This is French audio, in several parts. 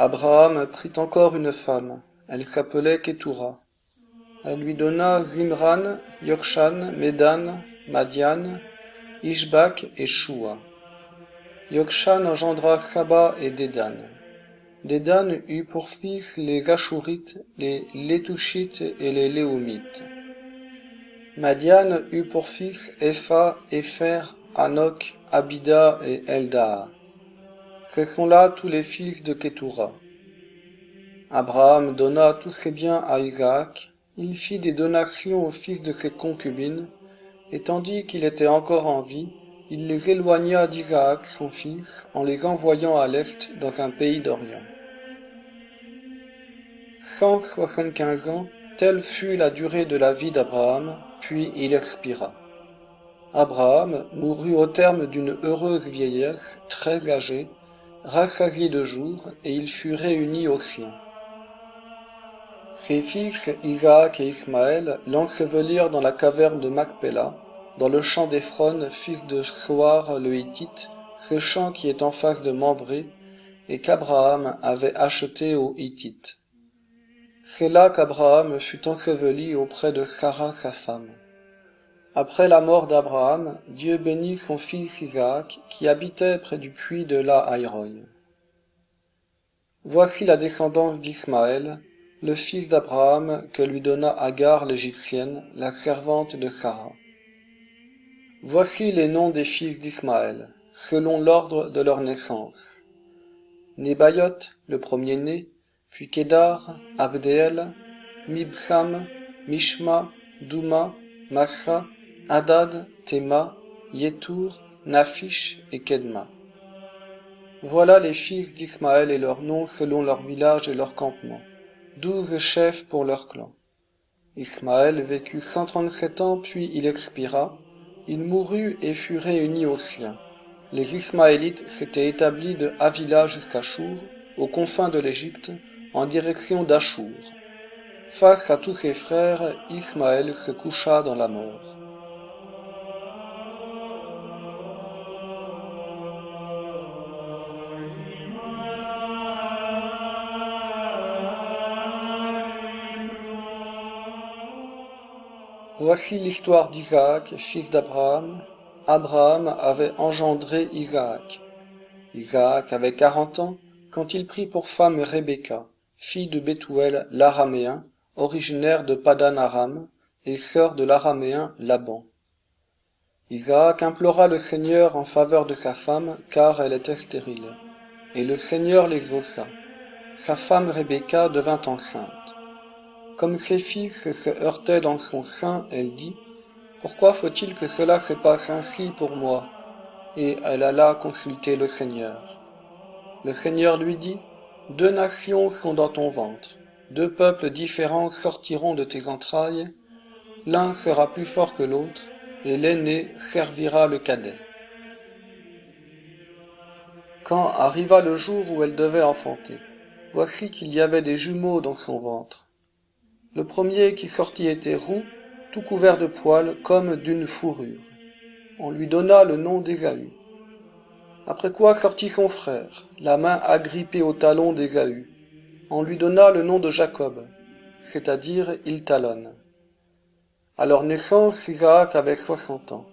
Abraham prit encore une femme, elle s'appelait Ketura. Elle lui donna Zimran, Yokshan, Médan, Madian, Ishbak et Shua. Yokshan engendra Saba et Dédan. Dédan eut pour fils les Ashurites, les Létushites et les Léumites. Madian eut pour fils Epha, Épher, Hanok, Abida et Eldaa. Ce sont là tous les fils de Ketura. Abraham donna tous ses biens à Isaac, il fit des donations aux fils de ses concubines, et tandis qu'il était encore en vie, il les éloigna d'Isaac son fils en les envoyant à l'est dans un pays d'Orient. 175 ans, telle fut la durée de la vie d'Abraham, puis il expira. Abraham mourut au terme d'une heureuse vieillesse, très âgé, rassasié de jours, et il fut réuni aux siens. Ses fils Isaac et Ismaël l'ensevelirent dans la caverne de Macpéla, dans le champ d'Éphron, fils de Soar le Hittite, ce champ qui est en face de Mambré, et qu'Abraham avait acheté aux Hittites. C'est là qu'Abraham fut enseveli auprès de Sarah sa femme. Après la mort d'Abraham, Dieu bénit son fils Isaac, qui habitait près du puits de La-Haïroï. Voici la descendance d'Ismaël, le fils d'Abraham que lui donna Agar l'Égyptienne, la servante de Sarah. Voici les noms des fils d'Ismaël, selon l'ordre de leur naissance. Nébayot, le premier-né, puis Kédar, Abdéel, Mibsam, Mishma, Douma, Massa, Hadad, Théma, Yétour, Naphish et Kedma. Voilà les fils d'Ismaël et leurs noms selon leur village et leur campement. 12 chefs pour leur clan. Ismaël vécut 137 ans, puis il expira. Il mourut et fut réuni aux siens. Les Ismaélites s'étaient établis de Havila jusqu'à Chour, aux confins de l'Égypte, en direction d'Achour. Face à tous ses frères, Ismaël se coucha dans la mort. Voici l'histoire d'Isaac, fils d'Abraham. Abraham avait engendré Isaac. Isaac avait 40 ans quand il prit pour femme Rebecca, fille de Bethuel l'araméen, originaire de Padan Aram, et sœur de l'araméen Laban. Isaac implora le Seigneur en faveur de sa femme, car elle était stérile. Et le Seigneur l'exauça. Sa femme Rebecca devint enceinte. Comme ses fils se heurtaient dans son sein, elle dit « Pourquoi faut-il que cela se passe ainsi pour moi ?» Et elle alla consulter le Seigneur. Le Seigneur lui dit « 2 nations sont dans ton ventre, 2 peuples différents sortiront de tes entrailles, l'un sera plus fort que l'autre, et l'aîné servira le cadet. » Quand arriva le jour où elle devait enfanter, voici qu'il y avait des jumeaux dans son ventre. Le premier qui sortit était roux, tout couvert de poils, comme d'une fourrure. On lui donna le nom d'Ésaü. Après quoi sortit son frère, la main agrippée au talon d'Ésaü. On lui donna le nom de Jacob, c'est-à-dire il talonne. À leur naissance, Isaac avait 60 ans.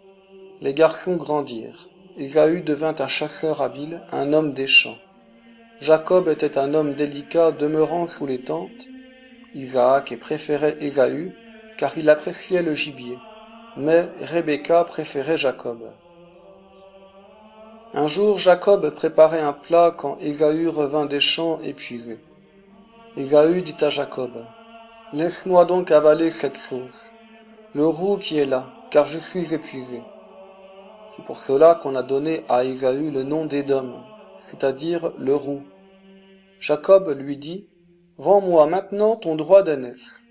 Les garçons grandirent. Ésaü devint un chasseur habile, un homme des champs. Jacob était un homme délicat demeurant sous les tentes. Isaac préférait Ésaü, car il appréciait le gibier, mais Rebecca préférait Jacob. Un jour, Jacob préparait un plat quand Ésaü revint des champs épuisé. Ésaü dit à Jacob, « Laisse-moi donc avaler cette sauce, le roux qui est là, car je suis épuisé. » C'est pour cela qu'on a donné à Ésaü le nom d'Édom, c'est-à-dire le roux. Jacob lui dit, « Vends-moi maintenant ton droit d'aînesse. »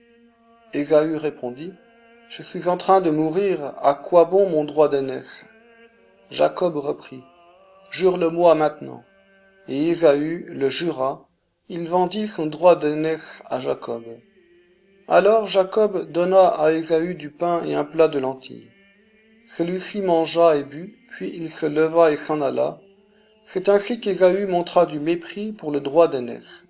Ésaü répondit, « Je suis en train de mourir, à quoi bon mon droit d'aînesse ?» Jacob reprit, « Jure-le-moi maintenant. » Et Ésaü le jura, il vendit son droit d'aînesse à Jacob. Alors Jacob donna à Ésaü du pain et un plat de lentilles. Celui-ci mangea et but, puis il se leva et s'en alla. C'est ainsi qu'Ésaü montra du mépris pour le droit d'aînesse.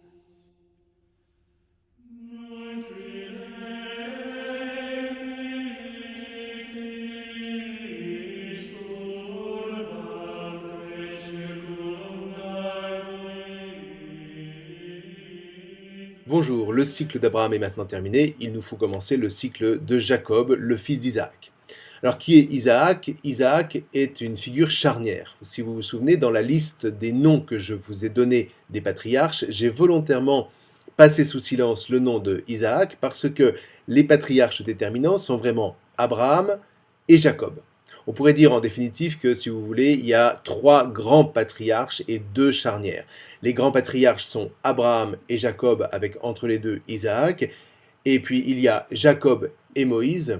Bonjour, le cycle d'Abraham est maintenant terminé, il nous faut commencer le cycle de Jacob, le fils d'Isaac. Alors qui est Isaac? Isaac est une figure charnière. Si vous vous souvenez, dans la liste des noms que je vous ai donnés des patriarches, j'ai volontairement passé sous silence le nom de Isaac parce que les patriarches déterminants sont vraiment Abraham et Jacob. On pourrait dire en définitive que, si vous voulez, il y a 3 grands patriarches et 2 charnières. Les grands patriarches sont Abraham et Jacob, avec entre les deux Isaac, et puis il y a Jacob et Moïse,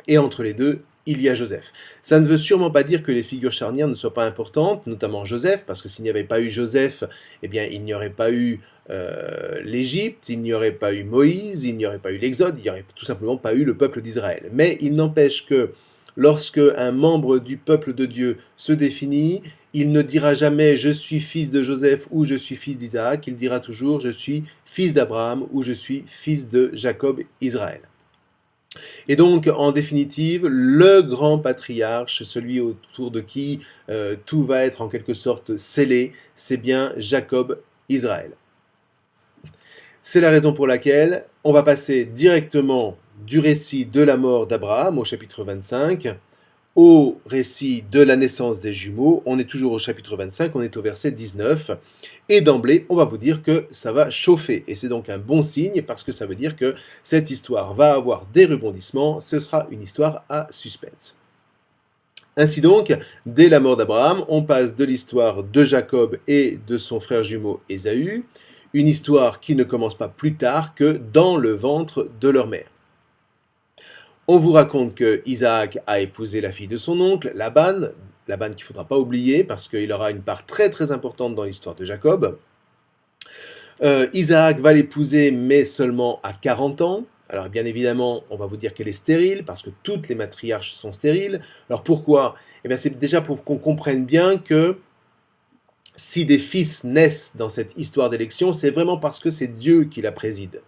et entre les deux, il y a Joseph. Ça ne veut sûrement pas dire que les figures charnières ne soient pas importantes, notamment Joseph, parce que s'il n'y avait pas eu Joseph, eh bien, il n'y aurait pas eu l'Égypte, il n'y aurait pas eu Moïse, il n'y aurait pas eu l'Exode, il n'y aurait tout simplement pas eu le peuple d'Israël. Mais il n'empêche que lorsque un membre du peuple de Dieu se définit, il ne dira jamais « je suis fils de Joseph » ou « je suis fils d'Isaac », il dira toujours « je suis fils d'Abraham » ou « je suis fils de Jacob, Israël ». Et donc, en définitive, le grand patriarche, celui autour de qui tout va être en quelque sorte scellé, c'est bien Jacob, Israël. C'est la raison pour laquelle on va passer directement du récit de la mort d'Abraham au chapitre 25 au récit de la naissance des jumeaux. On est toujours au chapitre 25, on est au verset 19. Et d'emblée, on va vous dire que ça va chauffer. Et c'est donc un bon signe parce que ça veut dire que cette histoire va avoir des rebondissements. Ce sera une histoire à suspense. Ainsi donc, dès la mort d'Abraham, on passe de l'histoire de Jacob et de son frère jumeau Ésaü, une histoire qui ne commence pas plus tard que dans le ventre de leur mère. On vous raconte que Isaac a épousé la fille de son oncle, Laban qu'il ne faudra pas oublier parce qu'il aura une part très très importante dans l'histoire de Jacob. Isaac va l'épouser mais seulement à 40 ans. Alors bien évidemment, on va vous dire qu'elle est stérile parce que toutes les matriarches sont stériles. Alors pourquoi? Eh bien c'est déjà pour qu'on comprenne bien que si des fils naissent dans cette histoire d'élection, c'est vraiment parce que c'est Dieu qui la préside.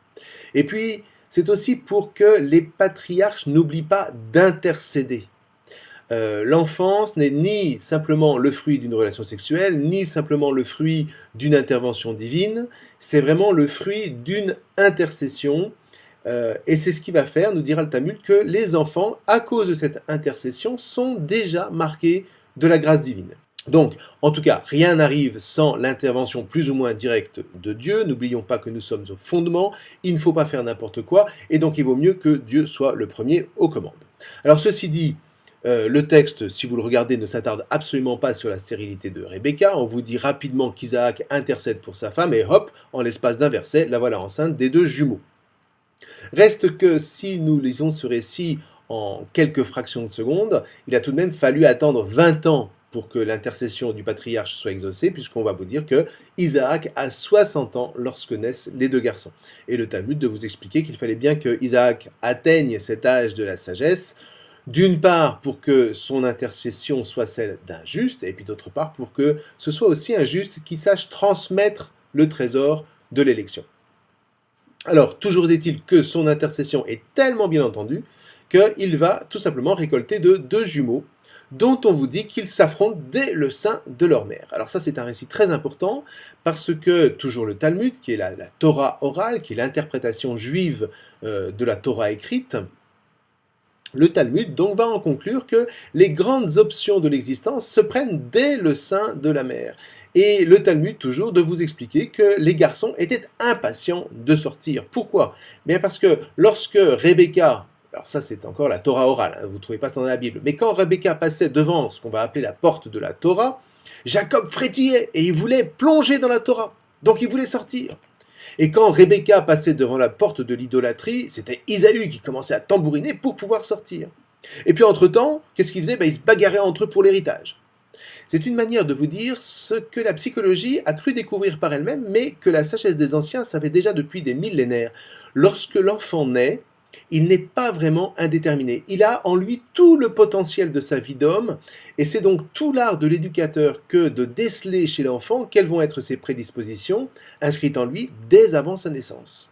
Et puis, c'est aussi pour que les patriarches n'oublient pas d'intercéder. L'enfance n'est ni simplement le fruit d'une relation sexuelle, ni simplement le fruit d'une intervention divine, c'est vraiment le fruit d'une intercession. Et c'est ce qui va faire, nous dira le Talmud, que les enfants, à cause de cette intercession, sont déjà marqués de la grâce divine. Donc, en tout cas, rien n'arrive sans l'intervention plus ou moins directe de Dieu. N'oublions pas que nous sommes au fondement, il ne faut pas faire n'importe quoi, et donc il vaut mieux que Dieu soit le premier aux commandes. Alors ceci dit, le texte, si vous le regardez, ne s'attarde absolument pas sur la stérilité de Rebecca. On vous dit rapidement qu'Isaac intercède pour sa femme, et hop, en l'espace d'un verset, la voilà enceinte des 2 jumeaux. Reste que si nous lisons ce récit en quelques fractions de secondes, il a tout de même fallu attendre 20 ans pour que l'intercession du patriarche soit exaucée, puisqu'on va vous dire que Isaac a 60 ans lorsque naissent les 2 garçons. Et le Talmud de vous expliquer qu'il fallait bien que Isaac atteigne cet âge de la sagesse, d'une part pour que son intercession soit celle d'un juste, et puis d'autre part pour que ce soit aussi un juste qui sache transmettre le trésor de l'élection. Alors, toujours est-il que son intercession est tellement bien entendue qu'il va tout simplement récolter de 2 jumeaux, dont on vous dit qu'ils s'affrontent dès le sein de leur mère. Alors ça, c'est un récit très important, parce que, toujours le Talmud, qui est la Torah orale, qui est l'interprétation juive de la Torah écrite, le Talmud donc va en conclure que les grandes options de l'existence se prennent dès le sein de la mère. Et le Talmud toujours de vous expliquer que les garçons étaient impatients de sortir. Pourquoi? Bien parce que lorsque Rebecca, alors ça c'est encore la Torah orale, hein, vous ne trouvez pas ça dans la Bible, mais quand Rebecca passait devant ce qu'on va appeler la porte de la Torah, Jacob frétillait et il voulait plonger dans la Torah. Donc il voulait sortir. Et quand Rebecca passait devant la porte de l'idolâtrie, c'était Ésaü qui commençait à tambouriner pour pouvoir sortir. Et puis entre-temps, qu'est-ce qu'ils faisaient? Ils se bagarraient entre eux pour l'héritage. C'est une manière de vous dire ce que la psychologie a cru découvrir par elle-même, mais que la sagesse des anciens savait déjà depuis des millénaires. Lorsque l'enfant naît, Il n'est pas vraiment indéterminé. Il a en lui tout le potentiel de sa vie d'homme, et c'est donc tout l'art de l'éducateur que de déceler chez l'enfant quelles vont être ses prédispositions, inscrites en lui dès avant sa naissance.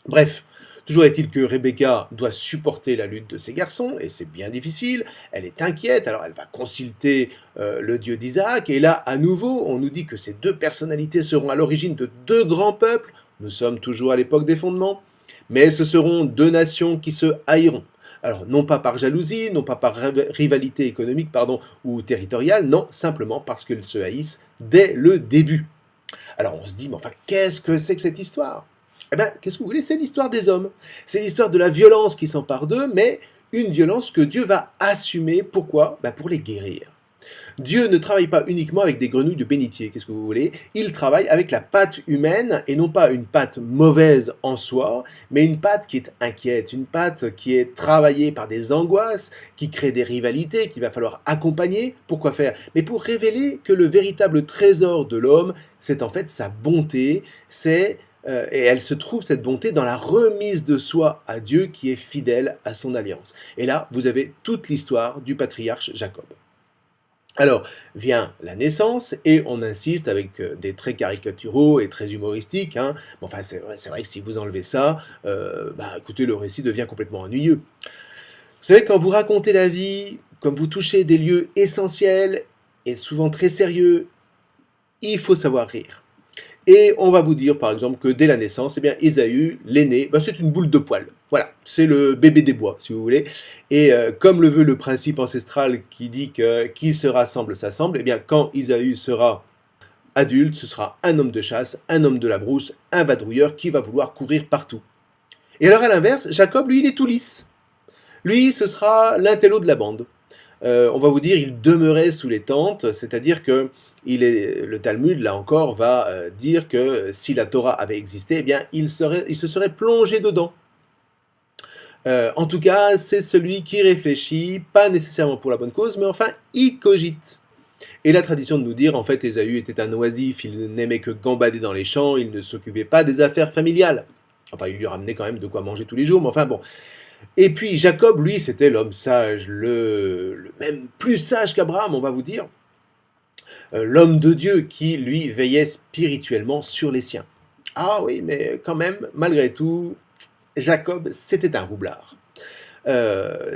Bref, toujours est-il que Rebecca doit supporter la lutte de ses garçons, et c'est bien difficile, elle est inquiète, alors elle va consulter le Dieu d'Isaac, et là, à nouveau, on nous dit que ces deux personnalités seront à l'origine de deux grands peuples, nous sommes toujours à l'époque des fondements, mais ce seront deux nations qui se haïront. Alors, non pas par jalousie, non pas par rivalité économique, ou territoriale, non, simplement parce qu'elles se haïssent dès le début. Alors on se dit, mais enfin, qu'est-ce que c'est que cette histoire? Eh bien, qu'est-ce que vous voulez? C'est l'histoire des hommes. C'est l'histoire de la violence qui s'empare d'eux, mais une violence que Dieu va assumer. Pourquoi? Pour les guérir. Dieu ne travaille pas uniquement avec des grenouilles de bénitier, qu'est-ce que vous voulez? Il travaille avec la patte humaine, et non pas une patte mauvaise en soi, mais une patte qui est inquiète, une patte qui est travaillée par des angoisses, qui crée des rivalités, qu'il va falloir accompagner. Pourquoi faire? Mais pour révéler que le véritable trésor de l'homme, c'est en fait sa bonté, et elle se trouve, cette bonté, dans la remise de soi à Dieu qui est fidèle à son alliance. Et là, vous avez toute l'histoire du patriarche Jacob. Alors, vient la naissance, et on insiste avec des traits caricaturaux et très humoristiques. Hein. Bon, enfin, c'est vrai que si vous enlevez ça, écoutez, le récit devient complètement ennuyeux. Vous savez, quand vous racontez la vie, comme vous touchez des lieux essentiels, et souvent très sérieux, il faut savoir rire. Et on va vous dire, par exemple, que dès la naissance, Ésaü, l'aîné, c'est une boule de poil. Voilà, c'est le bébé des bois, si vous voulez. Et comme le veut le principe ancestral qui dit que qui se rassemble s'assemble, quand Ésaü sera adulte, ce sera un homme de chasse, un homme de la brousse, un vadrouilleur qui va vouloir courir partout. Et alors à l'inverse, Jacob, lui, il est tout lisse. Lui, ce sera l'intello de la bande. On va vous dire, il demeurait sous les tentes, c'est-à-dire que le Talmud, là encore, va dire que si la Torah avait existé, il se serait plongé dedans. En tout cas, c'est celui qui réfléchit, pas nécessairement pour la bonne cause, mais enfin, il cogite. Et la tradition de nous dire, en fait, Ésaü était un oisif, il n'aimait que gambader dans les champs, il ne s'occupait pas des affaires familiales. Enfin, il lui ramenait quand même de quoi manger tous les jours, mais enfin bon. Et puis Jacob, lui, c'était l'homme sage, le même plus sage qu'Abraham, on va vous dire. L'homme de Dieu qui, lui, veillait spirituellement sur les siens. Ah oui, mais quand même, malgré tout, Jacob, c'était un roublard.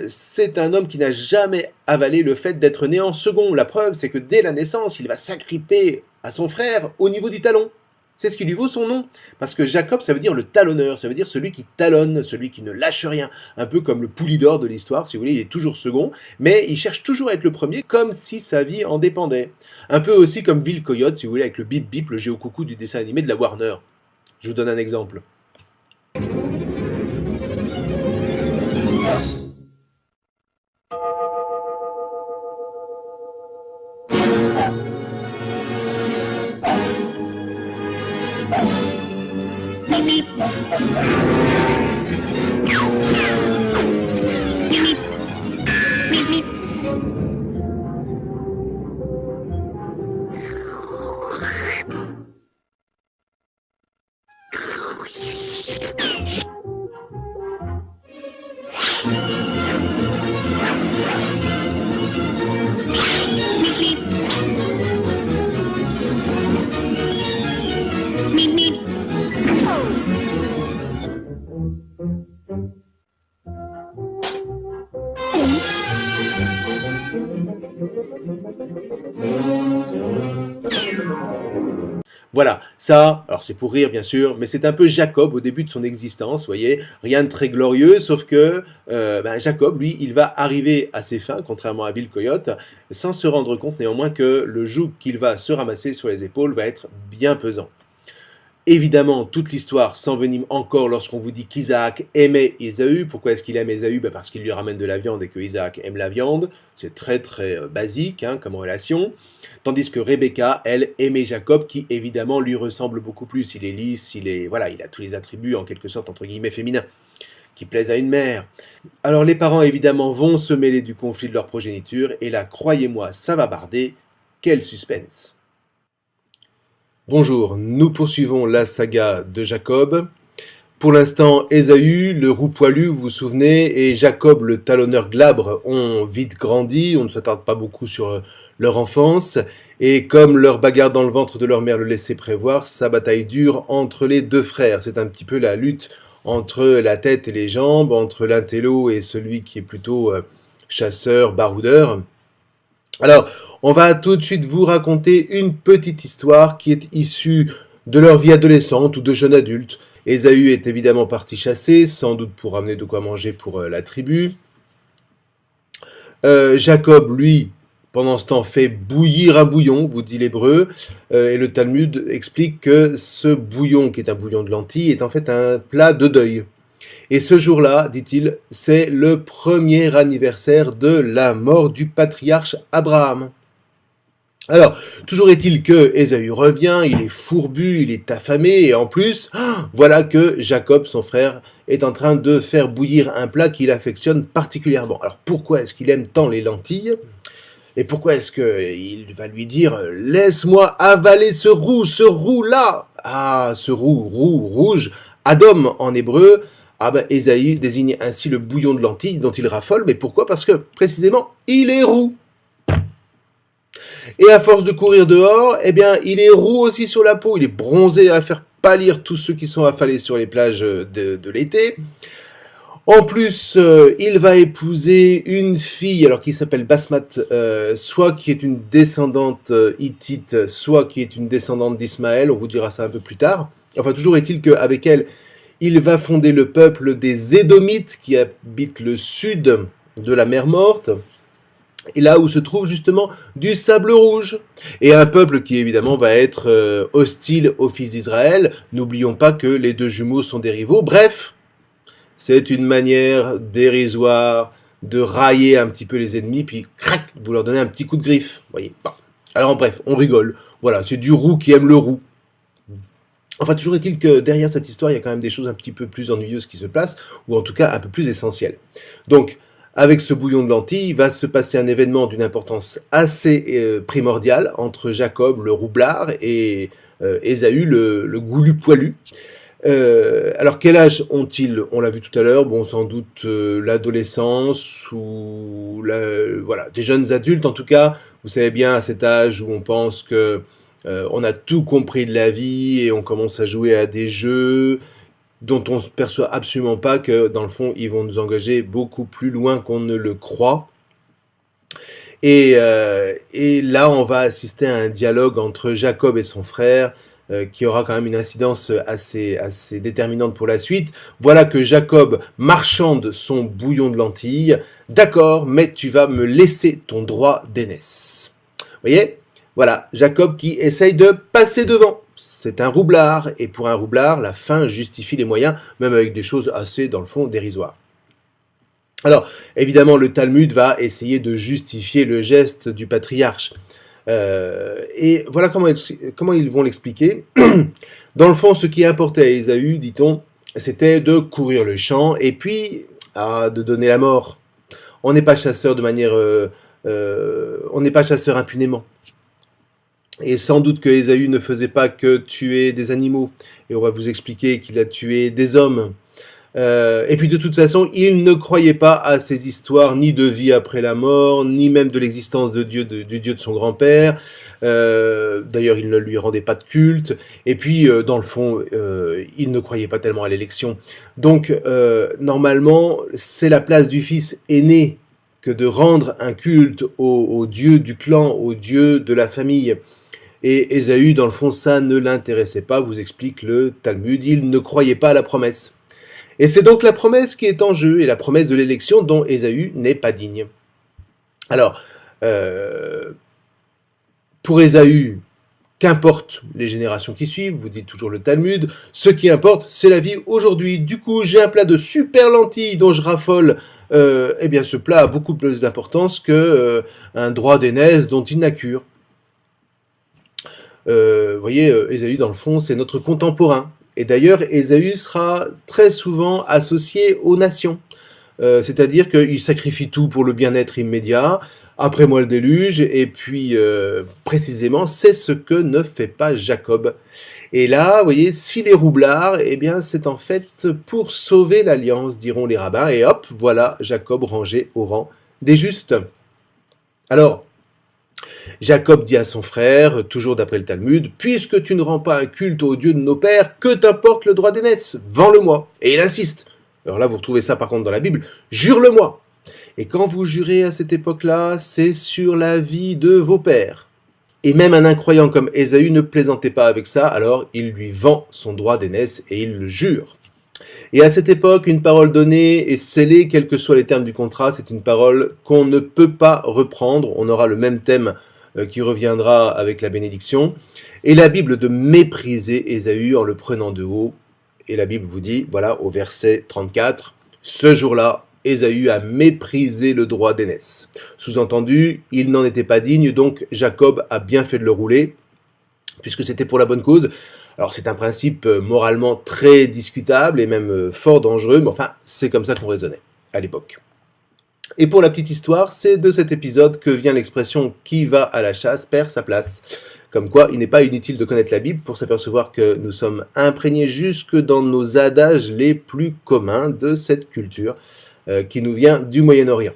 C'est un homme qui n'a jamais avalé le fait d'être né en second. La preuve, c'est que dès la naissance, il va s'agripper à son frère au niveau du talon. C'est ce qui lui vaut son nom. Parce que Jacob, ça veut dire le talonneur, ça veut dire celui qui talonne, celui qui ne lâche rien. Un peu comme le Poulidor de l'histoire, si vous voulez, il est toujours second, mais il cherche toujours à être le premier, comme si sa vie en dépendait. Un peu aussi comme Ville Coyote, si vous voulez, avec le Bip Bip, le géocoucou du dessin animé de la Warner. Je vous donne un exemple. Voilà, ça, alors c'est pour rire bien sûr, mais c'est un peu Jacob au début de son existence, vous voyez, rien de très glorieux, sauf que Jacob, lui, il va arriver à ses fins, contrairement à Ville Coyote, sans se rendre compte néanmoins que le joug qu'il va se ramasser sur les épaules va être bien pesant. Évidemment, toute l'histoire s'envenime encore lorsqu'on vous dit qu'Isaac aimait Ésaü. Pourquoi est-ce qu'il aime Ésaü? Parce qu'il lui ramène de la viande et que Isaac aime la viande. C'est très très basique comme relation. Tandis que Rebecca, elle, aimait Jacob, qui évidemment lui ressemble beaucoup plus. Il est lisse, il a tous les attributs en quelque sorte entre guillemets féminins, qui plaisent à une mère. Alors les parents évidemment vont se mêler du conflit de leur progéniture, et là, croyez-moi, ça va barder. Quel suspense! Bonjour, nous poursuivons la saga de Jacob. Pour l'instant, Ésaü, le roux poilu, vous vous souvenez, et Jacob, le talonneur glabre, ont vite grandi. On ne s'attarde pas beaucoup sur leur enfance. Et comme leur bagarre dans le ventre de leur mère le laissait prévoir, sa bataille dure entre les deux frères. C'est un petit peu la lutte entre la tête et les jambes, entre l'intello et celui qui est plutôt chasseur, baroudeur. Alors, on va tout de suite vous raconter une petite histoire qui est issue de leur vie adolescente ou de jeune adulte. Ésaü est évidemment parti chasser, sans doute pour amener de quoi manger pour la tribu. Jacob, lui, pendant ce temps, fait bouillir un bouillon, vous dit l'hébreu, et le Talmud explique que ce bouillon, qui est un bouillon de lentilles, est en fait un plat de deuil. Et ce jour-là, dit-il, c'est le premier anniversaire de la mort du patriarche Abraham. Alors, toujours est-il que Ésaü revient, il est fourbu, il est affamé, et en plus, voilà que Jacob, son frère, est en train de faire bouillir un plat qu'il affectionne particulièrement. Alors, pourquoi est-ce qu'il aime tant les lentilles ? Et pourquoi est-ce qu'il va lui dire « Laisse-moi avaler ce roux-là » Ah, ce roux rouge, Adom en hébreu. Ah ben, Ésaü désigne ainsi le bouillon de lentilles dont il raffole. Mais pourquoi ? Parce que, précisément, il est roux. Et à force de courir dehors, eh bien, il est roux aussi sur la peau. Il est bronzé à faire pâlir tous ceux qui sont affalés sur les plages de l'été. En plus, il va épouser une fille, alors qui s'appelle Basmat, soit qui est une descendante hittite, soit qui est une descendante d'Ismaël. On vous dira ça un peu plus tard. Enfin, toujours est-il qu'avec elle, il va fonder le peuple des Édomites qui habitent le sud de la mer Morte. Et là où se trouve justement du sable rouge. Et un peuple qui évidemment va être hostile aux fils d'Israël. N'oublions pas que les deux jumeaux sont des rivaux. Bref, c'est une manière dérisoire de railler un petit peu les ennemis, puis crac, vous leur donnez un petit coup de griffe. Voyez. Bon. Alors bref, on rigole. Voilà, c'est du roux qui aime le roux. Enfin, toujours est-il que derrière cette histoire, il y a quand même des choses un petit peu plus ennuyeuses qui se passent, ou en tout cas un peu plus essentielles. Donc, avec ce bouillon de lentilles, il va se passer un événement d'une importance assez primordiale entre Jacob, le roublard, et Ésaü, le goulu poilu. Alors, quel âge ont-ils ? On l'a vu tout à l'heure, bon, sans doute l'adolescence, ou voilà, des jeunes adultes en tout cas. Vous savez bien, à cet âge où on pense que on a tout compris de la vie et on commence à jouer à des jeux dont on ne se perçoit absolument pas que, dans le fond, ils vont nous engager beaucoup plus loin qu'on ne le croit. Et là, on va assister à un dialogue entre Jacob et son frère qui aura quand même une incidence assez déterminante pour la suite. Voilà que Jacob marchande son bouillon de lentilles. D'accord, mais tu vas me laisser ton droit d'aînesse. Vous voyez ? Voilà, Jacob qui essaye de passer devant. C'est un roublard, et pour un roublard, la fin justifie les moyens, même avec des choses assez, dans le fond, dérisoires. Alors, évidemment, le Talmud va essayer de justifier le geste du patriarche. Et voilà comment ils vont l'expliquer. Dans le fond, ce qui importait à Ésaü, dit-on, c'était de courir le champ, et puis de donner la mort. On n'est pas chasseur de manière... on n'est pas chasseur impunément. Et sans doute que Ésaü ne faisait pas que tuer des animaux. Et on va vous expliquer qu'il a tué des hommes. Et puis de toute façon, il ne croyait pas à ces histoires ni de vie après la mort, ni même de l'existence de Dieu, du Dieu de son grand-père. D'ailleurs, il ne lui rendait pas de culte. Et puis, dans le fond, il ne croyait pas tellement à l'élection. Donc, normalement, c'est la place du fils aîné que de rendre un culte au Dieu du clan, au Dieu de la famille. Et Ésaü, dans le fond, ça ne l'intéressait pas, vous explique le Talmud, il ne croyait pas à la promesse. Et c'est donc la promesse qui est en jeu, et la promesse de l'élection dont Ésaü n'est pas digne. Alors, pour Ésaü, qu'importe les générations qui suivent, vous dites toujours le Talmud, ce qui importe, c'est la vie aujourd'hui. Du coup, j'ai un plat de super lentilles dont je raffole. Eh bien, ce plat a beaucoup plus d'importance qu'un droit d'aînesse dont il n'a cure. Vous voyez, Ésaü, dans le fond, c'est notre contemporain. Et d'ailleurs, Ésaü sera très souvent associé aux nations. c'est-à-dire qu'il sacrifie tout pour le bien-être immédiat, après moi le déluge, et puis précisément, c'est ce que ne fait pas Jacob. Et là, vous voyez, s'il est roublard, eh bien c'est en fait pour sauver l'alliance, diront les rabbins, et hop, voilà Jacob rangé au rang des justes. Alors, Jacob dit à son frère, toujours d'après le Talmud, « Puisque tu ne rends pas un culte au Dieu de nos pères, que t'importe le droit d'aînesse? Vends-le-moi. » Et il insiste. Alors là, vous retrouvez ça par contre dans la Bible, « Jure-le-moi. » Et quand vous jurez à cette époque-là, c'est sur la vie de vos pères. Et même un incroyant comme Ésaü ne plaisantait pas avec ça, alors il lui vend son droit d'aînesse et il le jure. Et à cette époque, une parole donnée et scellée, quels que soient les termes du contrat, c'est une parole qu'on ne peut pas reprendre. On aura le même thème qui reviendra avec la bénédiction. Et la Bible de mépriser Ésaü en le prenant de haut. Et la Bible vous dit, voilà, au verset 34, « Ce jour-là, Ésaü a méprisé le droit d'aînesse. » Sous-entendu, il n'en était pas digne, donc Jacob a bien fait de le rouler, puisque c'était pour la bonne cause. Alors c'est un principe moralement très discutable et même fort dangereux, mais enfin c'est comme ça qu'on raisonnait à l'époque. Et pour la petite histoire, c'est de cet épisode que vient l'expression « qui va à la chasse perd sa place ». Comme quoi, il n'est pas inutile de connaître la Bible pour s'apercevoir que nous sommes imprégnés jusque dans nos adages les plus communs de cette culture qui nous vient du Moyen-Orient.